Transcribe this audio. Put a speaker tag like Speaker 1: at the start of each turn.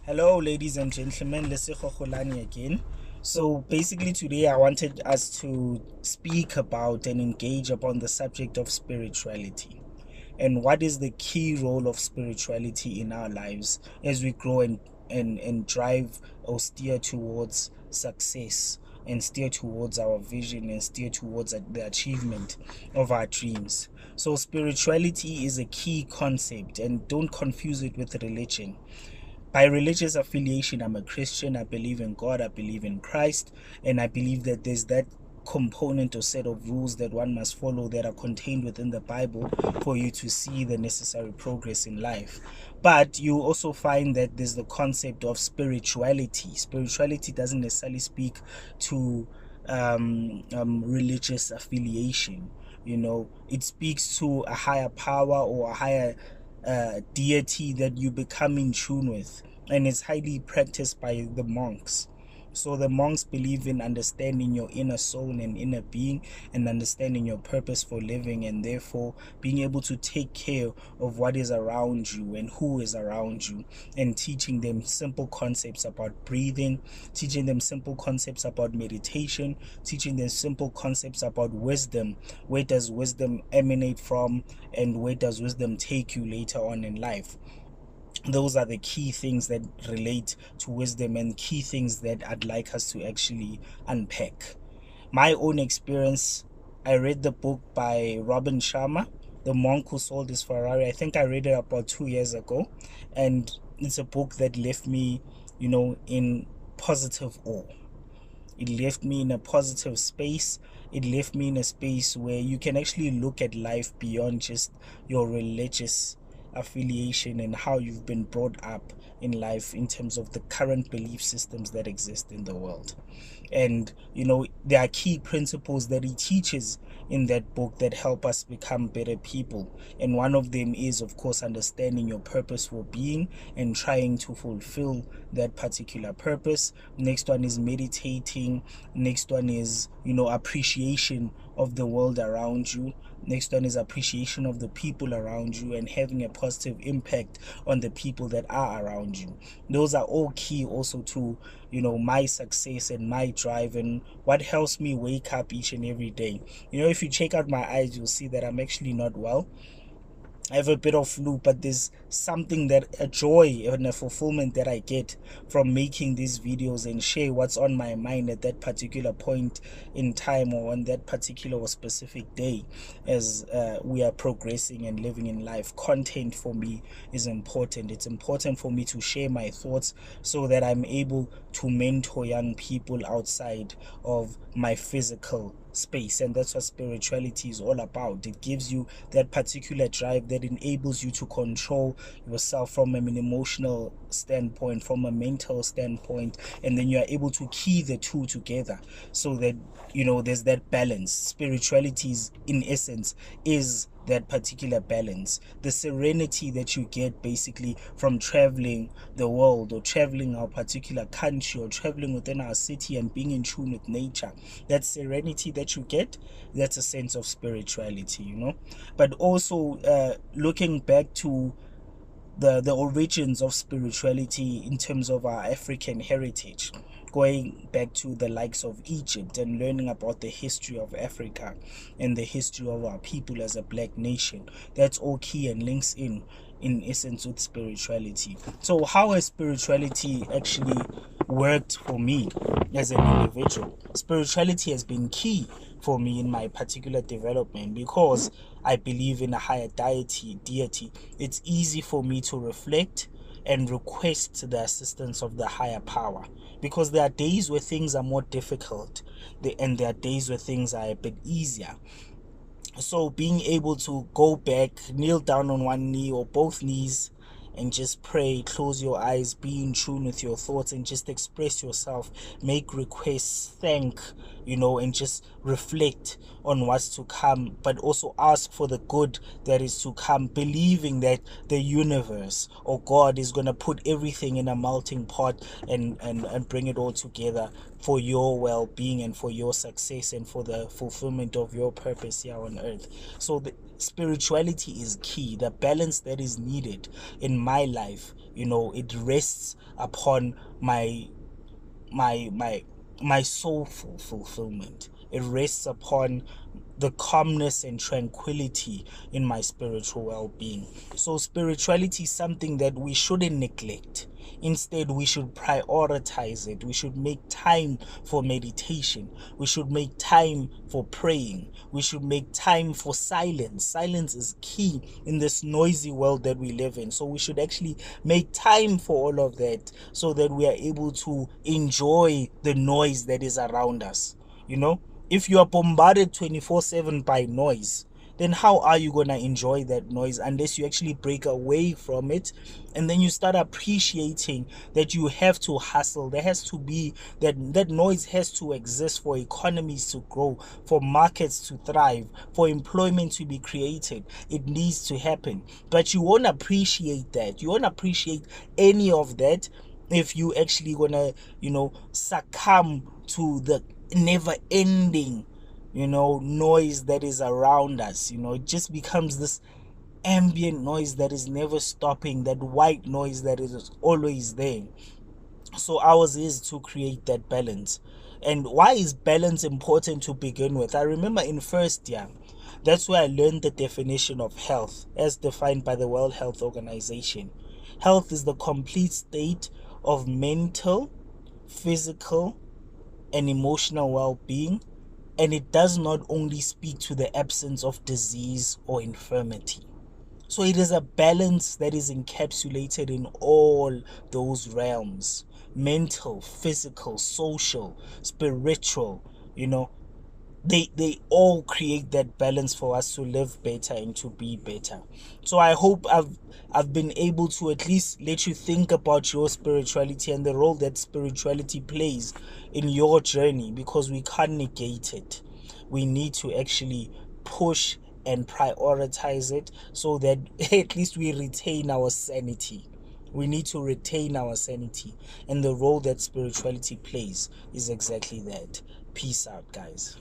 Speaker 1: Hello, ladies and gentlemen. 𝐌𝐮𝐬𝐤 again. So basically today I wanted us to speak about and engage upon the subject of spirituality and what is the key role of spirituality in our lives as we grow and drive or steer towards success and steer towards our vision and steer towards the achievement of our dreams. So spirituality is a key concept, and don't confuse it with religion. By religious affiliation, I'm a Christian. I believe in God, I believe in Christ, and I believe that there's that component or set of rules that one must follow that are contained within the Bible for you to see the necessary progress in life. But you also find that there's the concept of spirituality. Spirituality doesn't necessarily speak to religious affiliation. It speaks to a higher power or a higher deity that you become in tune with, and it's highly practiced by the monks. So the monks believe in understanding your inner soul and inner being, and understanding your purpose for living, and therefore being able to take care of what is around you and who is around you, and teaching them simple concepts about breathing, teaching them simple concepts about meditation, teaching them simple concepts about wisdom. Where does wisdom emanate from, and where does wisdom take you later on in life? Those are the key things that relate to wisdom, and key things that I'd like us to actually unpack. My own experience, I read the book by Robin Sharma, The Monk Who Sold His Ferrari. I think I read it about 2 years ago, and it's a book that left me, in positive awe. It left me in a positive space. It left me in a space where you can actually look at life beyond just your religious affiliation and how you've been brought up in life in terms of the current belief systems that exist in the world. And there are key principles that he teaches in that book that help us become better people, and one of them is, of course, understanding your purpose for being and trying to fulfill that particular purpose. Next one is meditating. Next one is appreciation of the world around you. Next one is appreciation of the people around you and having a positive impact on the people that are around you. Those are all key also to my success and my drive, and what helps me wake up each and every day. If you check out my eyes, you'll see that I'm actually not well. I have a bit of flu, but there's something, that a joy and a fulfillment that I get from making these videos and share what's on my mind at that particular point in time, or on that particular or specific day, as we are progressing and living in life. Content for me is important. It's important for me to share my thoughts so that I'm able to mentor young people outside of my physical space. And that's what spirituality is all about. It gives you that particular drive that enables you to control yourself from an emotional standpoint, from a mental standpoint, and then you are able to key the two together so that there's that balance. Spirituality is, in essence, is that particular balance, the serenity that you get basically from traveling the world, or traveling our particular country, or traveling within our city and being in tune with nature. That serenity that you get, that's a sense of spirituality. But also looking back to the origins of spirituality in terms of our African heritage, going back to the likes of Egypt and learning about the history of Africa and the history of our people as a black nation. That's all key and links in essence with spirituality. So how has spirituality actually worked for me as an individual? Spirituality has been key for me in my particular development because I believe in a higher deity. It's easy for me to reflect and request the assistance of the higher power, because there are days where things are more difficult, and there are days where things are a bit easier. So being able to go back, kneel down on one knee or both knees, and just pray, close your eyes, be in tune with your thoughts, and just express yourself, make requests, thank, and just reflect on what's to come, but also ask for the good that is to come, believing that the universe or God is going to put everything in a melting pot and bring it all together for your well-being and for your success and for the fulfillment of your purpose here on earth. So the spirituality is key. The balance that is needed in my life, it rests upon my soulful fulfillment. It rests upon the calmness and tranquility in my spiritual well-being. So spirituality is something that we shouldn't neglect. Instead, we should prioritize it. We should make time for meditation. We should make time for praying. We should make time for silence. Silence is key in this noisy world that we live in. So we should actually make time for all of that so that we are able to enjoy the noise that is around us. If you are bombarded 24/7 by noise, then how are you going to enjoy that noise unless you actually break away from it and then you start appreciating that you have to hustle? There has to be that noise has to exist for economies to grow, for markets to thrive, for employment to be created. It needs to happen. But you won't appreciate that. You won't appreciate any of that if you actually gonna succumb to the never ending noise that is around us. It just becomes this ambient noise that is never stopping, that white noise that is always there. So ours is to create that balance. And why is balance important to begin with? I remember in first year, that's where I learned the definition of health as defined by the World Health Organization. Health is the complete state of mental, physical, and emotional well-being, and it does not only speak to the absence of disease or infirmity. So it is a balance that is encapsulated in all those realms: mental, physical, social, spiritual. They all create that balance for us to live better and to be better. So I hope I've been able to at least let you think about your spirituality and the role that spirituality plays in your journey, because we can't negate it. We need to actually push and prioritize it so that at least we retain our sanity. We need to retain our sanity, and the role that spirituality plays is exactly that. Peace out, guys.